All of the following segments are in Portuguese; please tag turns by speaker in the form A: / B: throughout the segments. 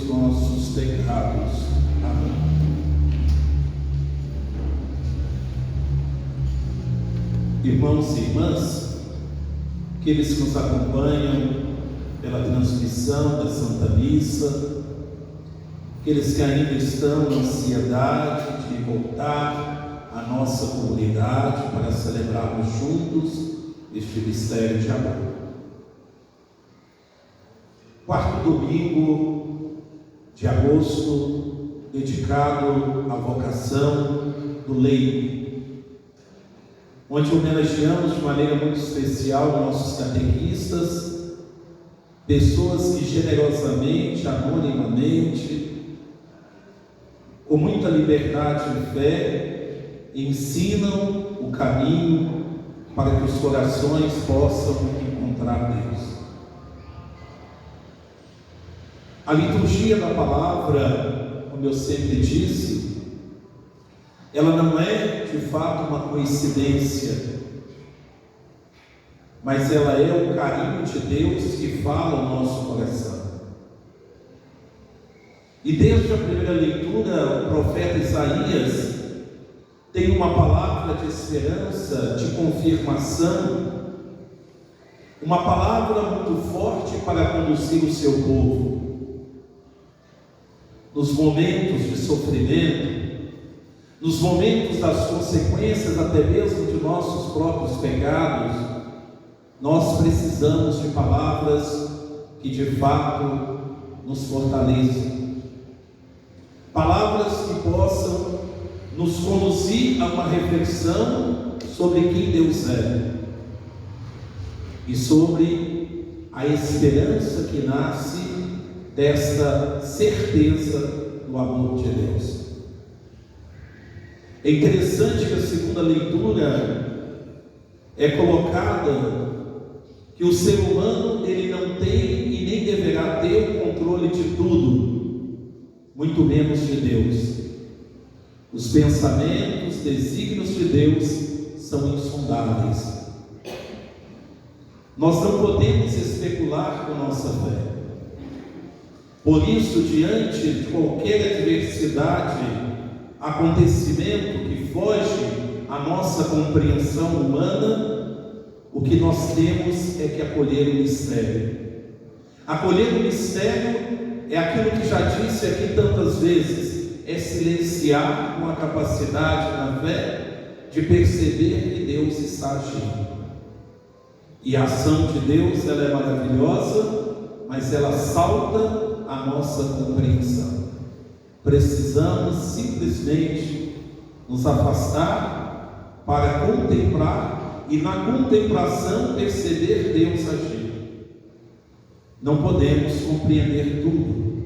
A: nossos pecados. Amém. Irmãos e irmãs, aqueles que nos acompanham pela transmissão da Santa Missa, aqueles que ainda estão na ansiedade de voltar à nossa comunidade para celebrarmos juntos este mistério de amor. Quarto domingo de agosto, dedicado à vocação do leigo, onde homenageamos de maneira muito especial nossos catequistas, pessoas que generosamente, anonimamente, com muita liberdade e fé, ensinam o caminho para que os corações possam encontrar Deus. A liturgia da palavra, como eu sempre disse, ela não é de fato uma coincidência, mas ela é o carinho de Deus que fala ao nosso coração. E desde a primeira leitura, o profeta Isaías tem uma palavra de esperança, de confirmação, uma palavra muito forte para conduzir o seu povo. Nos momentos de sofrimento, nos momentos das consequências até mesmo de nossos próprios pecados, nós precisamos de palavras que de fato nos fortaleçam, palavras que possam nos conduzir a uma reflexão sobre quem Deus é e sobre a esperança que nasce desta certeza do amor de Deus. É interessante que a segunda leitura é colocada que o ser humano ele não tem e nem deverá ter o controle de tudo, muito menos de Deus. Os pensamentos, desígnios de Deus são insondáveis. Nós não podemos especular com nossa fé. Por isso, diante de qualquer adversidade, acontecimento que foge à nossa compreensão humana, o que nós temos é que acolher o mistério. Acolher o mistério é aquilo que já disse aqui tantas vezes, é silenciar com a capacidade na fé de perceber que Deus está agindo. E a ação de Deus, ela é maravilhosa, mas ela salta a nossa compreensão. Precisamos simplesmente nos afastar para contemplar e na contemplação perceber Deus agir. Não podemos compreender tudo,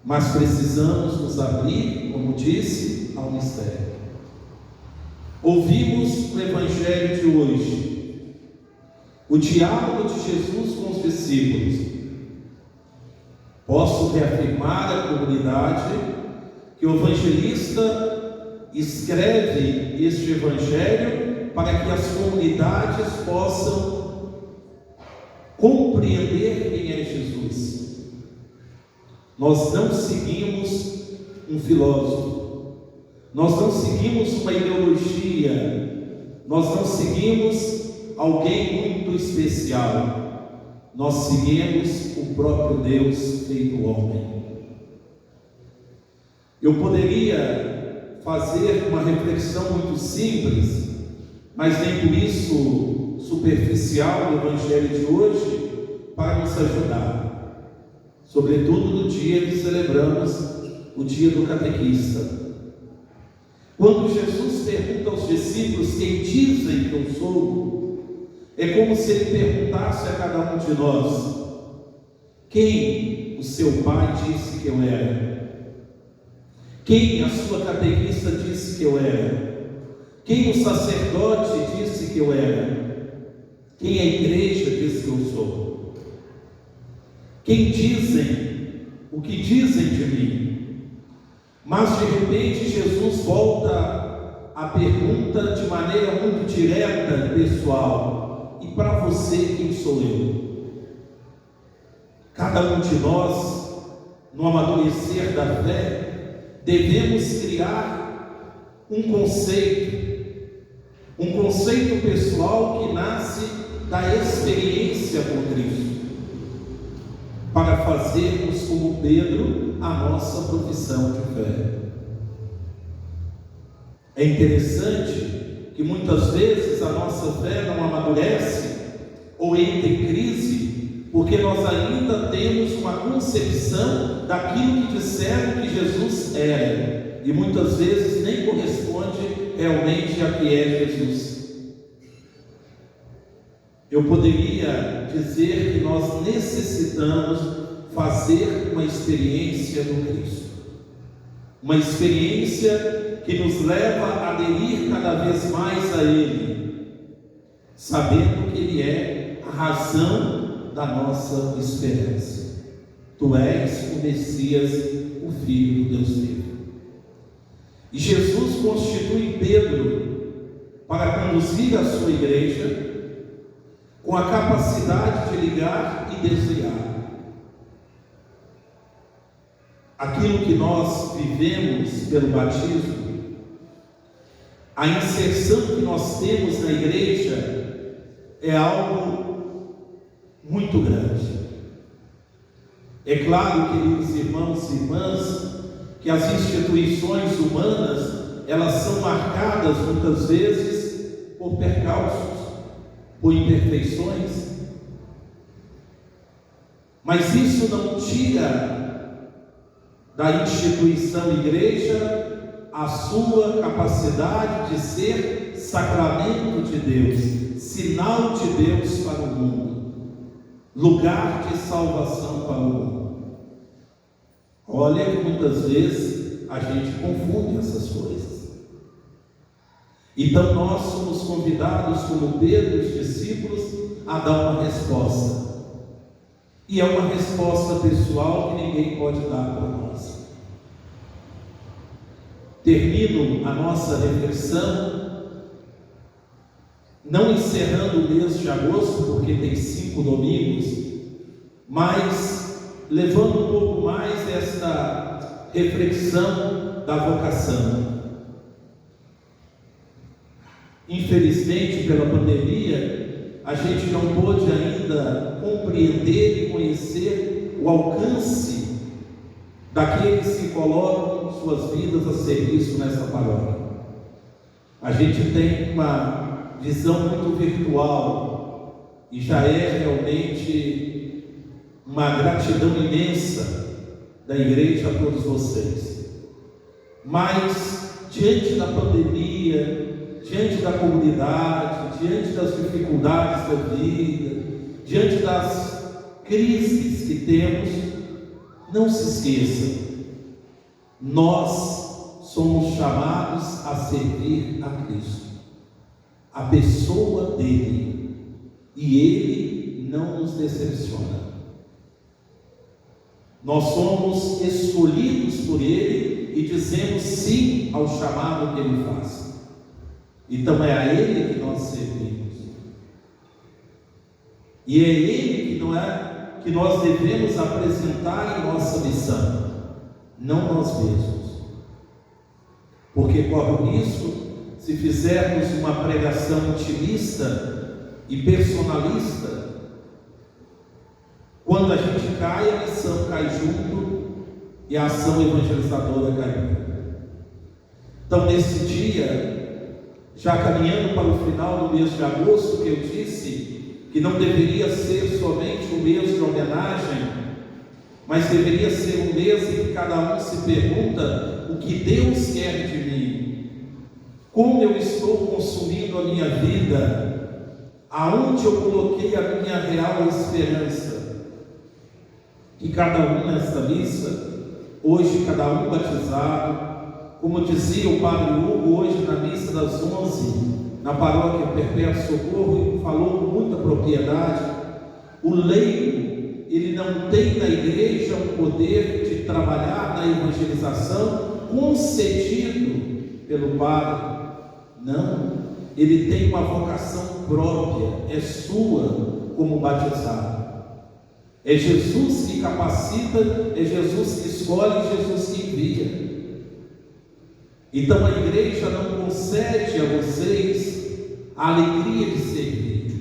A: mas precisamos nos abrir, como disse, ao mistério. Ouvimos no Evangelho de hoje o diálogo de Jesus com os discípulos. Posso reafirmar à comunidade que o evangelista escreve este evangelho para que as comunidades possam compreender quem é Jesus. Nós não seguimos um filósofo, nós não seguimos uma ideologia, nós não seguimos alguém muito especial. Nós seguimos o próprio Deus feito homem. Eu poderia fazer uma reflexão muito simples, mas nem por isso superficial do Evangelho de hoje, para nos ajudar, sobretudo no dia que celebramos o dia do catequista. Quando Jesus pergunta aos discípulos quem dizem que eu sou, é como se ele perguntasse a cada um de nós: quem o seu pai disse que eu era? Quem a sua catequista disse que eu era? Quem o sacerdote disse que eu era? Quem a igreja diz que eu sou? Quem dizem o que dizem de mim? Mas de repente Jesus volta a pergunta de maneira muito direta e pessoal: e para você, quem sou eu? Cada um de nós no amadurecer da fé, devemos criar um conceito pessoal que nasce da experiência com Cristo, para fazermos como Pedro a nossa profissão de fé. É interessante que muitas vezes a nossa fé não amadurece ou entra em crise, porque nós ainda temos uma concepção daquilo que disseram que Jesus era, e muitas vezes nem corresponde realmente a que é Jesus. Eu poderia dizer que nós necessitamos fazer uma experiência no Cristo, uma experiência que nos leva a aderir cada vez mais a Ele, sabendo que Ele é a razão da nossa esperança. Tu és o Messias, o Filho do Deus vivo. E Jesus constitui Pedro para conduzir a sua igreja com a capacidade de ligar e desligar. Aquilo que nós vivemos pelo batismo, a inserção que nós temos na igreja é algo muito grande. É claro, queridos irmãos e irmãs, que as instituições humanas, elas são marcadas muitas vezes por percalços, por imperfeições, mas isso não tira da instituição igreja a sua capacidade de ser sacramento de Deus, sinal de Deus para o mundo, lugar de salvação para o mundo. Olha que muitas vezes a gente confunde essas coisas. Então nós somos convidados, como Pedro e os discípulos, a dar uma resposta. E é uma resposta pessoal que ninguém pode dar por nós. Termino a nossa reflexão, não encerrando o mês de agosto, porque tem 5 domingos, mas levando um pouco mais esta reflexão da vocação. Infelizmente, pela pandemia, a gente não pôde ainda compreender e conhecer o alcance daqueles que colocam suas vidas a serviço nessa paróquia. A gente tem uma visão muito virtual e já é realmente uma gratidão imensa da igreja a todos vocês. Mas, diante da pandemia, diante da comunidade, diante das dificuldades da vida, diante das crises que temos, não se esqueça, nós somos chamados a servir a Cristo, a pessoa dele, e ele não nos decepciona. Nós somos escolhidos por ele e dizemos sim ao chamado que ele faz. Então é a ele que nós servimos. E é ele que nós devemos apresentar em nossa missão, não nós mesmos. Porque corre o risco, se fizermos uma pregação intimista e personalista, quando a gente cai, a missão cai junto e a ação evangelizadora cai junto. Então, nesse dia, já caminhando para o final do mês de agosto, que eu disse que não deveria ser somente um mês de homenagem, mas deveria ser um mês em que cada um se pergunta o que Deus quer de mim, como eu estou consumindo a minha vida, aonde eu coloquei a minha real esperança. Que cada um nesta missa, hoje cada um batizado, como dizia o Padre Hugo hoje na missa das 11, na paróquia Perpétuo Socorro, falou com muita propriedade, o leigo, ele não tem na igreja o poder de trabalhar na evangelização concedido pelo Padre, não, ele tem uma vocação própria, é sua como batizado. É Jesus que capacita, é Jesus que escolhe, é Jesus que envia. Então a igreja não concede a vocês a alegria de servir.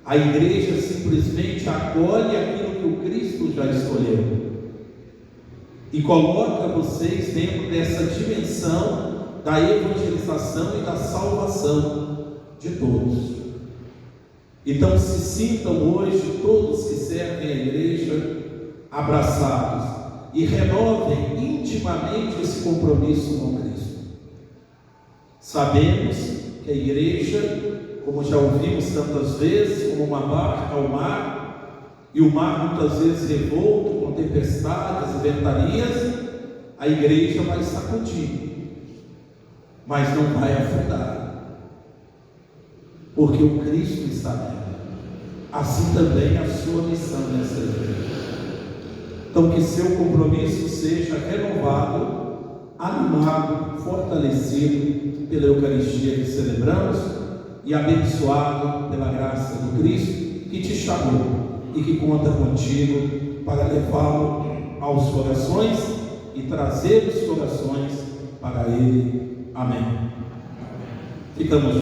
A: A igreja simplesmente acolhe aquilo que o Cristo já escolheu e coloca vocês dentro dessa dimensão da evangelização e da salvação de todos. Então se sintam hoje todos que servem a igreja abraçados e renovem intimamente esse compromisso com Cristo. Sabemos que a igreja, como já ouvimos tantas vezes, como uma barca ao mar, e o mar muitas vezes revolto, com tempestades e ventanias, a igreja vai sacudir, mas não vai afundar, porque o Cristo está nela. Assim também a sua missão nessa igreja. Então que seu compromisso seja renovado, animado, fortalecido pela Eucaristia que celebramos e abençoado pela graça do Cristo que te chamou e que conta contigo para levá-lo aos corações e trazer os corações para Ele. Amém. Ficamos